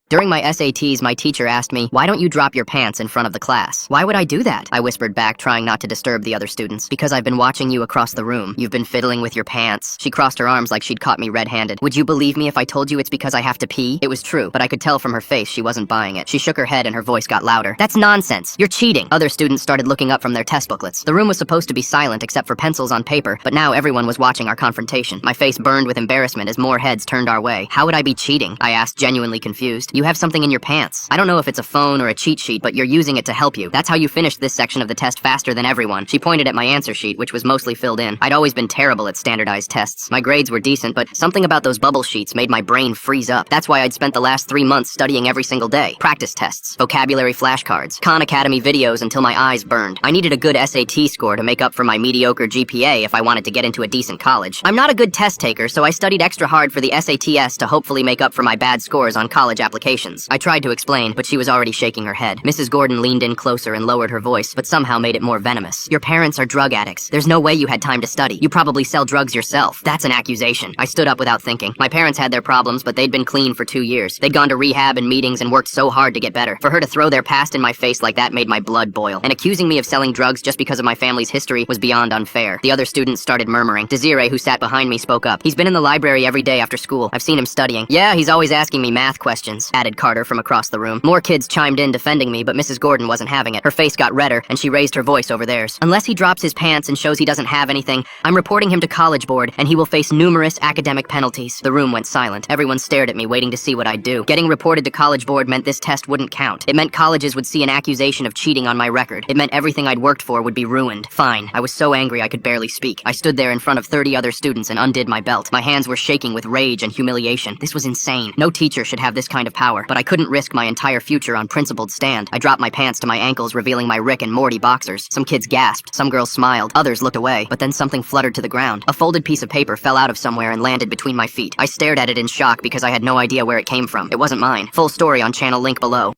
During my SATs, my teacher asked me, "Why don't you drop your pants in front of the class?" "Why would I do that?" I whispered back, trying not to disturb the other students. "Because I've been watching you across the room. You've been fiddling with your pants." She crossed her arms like she'd caught me red-handed. "Would you believe me if I told you it's because I have to pee?" It was true, but I could tell from her face she wasn't buying it. She shook her head and her voice got louder. "That's nonsense. You're cheating." Other students started looking up from their test booklets. The room was supposed to be silent except for pencils on paper, but now everyone was watching our confrontation. My face burned with embarrassment as more heads turned our way. "How would I be cheating?" I asked, genuinely confused. "You have something in your pants. I don't know if it's a phone or a cheat sheet, but you're using it to help you. That's how you finished this section of the test faster than everyone." She pointed at my answer sheet, which was mostly filled in. I'd always been terrible at standardized tests. My grades were decent, but something about those bubble sheets made my brain freeze up. That's why I'd spent the last 3 months studying every single day. Practice tests, vocabulary flashcards, Khan Academy videos until my eyes burned. I needed a good SAT score to make up for my mediocre GPA if I wanted to get into a decent college. I'm not a good test taker, so I studied extra hard for the SATs to hopefully make up for my bad scores on college applications. I tried to explain, but she was already shaking her head. Mrs. Gordon leaned in closer and lowered her voice, but somehow made it more venomous. "Your parents are drug addicts. There's no way you had time to study. You probably sell drugs yourself." "That's an accusation." I stood up without thinking. My parents had their problems, but they'd been clean for 2 years. They'd gone to rehab and meetings and worked so hard to get better. For her to throw their past in my face like that made my blood boil. And accusing me of selling drugs just because of my family's history was beyond unfair. The other students started murmuring. Desiree, who sat behind me, spoke up. "He's been in the library every day after school. I've seen him studying." "Yeah, he's always asking me math questions," added Carter from across the room. More kids chimed in defending me, but Mrs. Gordon wasn't having it. Her face got redder, and she raised her voice over theirs. "Unless he drops his pants and shows he doesn't have anything, I'm reporting him to College Board, and he will face numerous academic penalties." The room went silent. Everyone stared at me, waiting to see what I'd do. Getting reported to College Board meant this test wouldn't count. It meant colleges would see an accusation of cheating on my record. It meant everything I'd worked for would be ruined. Fine. I was so angry I could barely speak. I stood there in front of 30 other students and undid my belt. My hands were shaking with rage and humiliation. This was insane. No teacher should have this kind of power, but I couldn't risk my entire future on principled stand. I dropped my pants to my ankles, revealing my Rick and Morty boxers. Some kids gasped, some girls smiled, others looked away, but then something fluttered to the ground. A folded piece of paper fell out of somewhere and landed between my feet. I stared at it in shock because I had no idea where it came from. It wasn't mine. Full story on channel link below.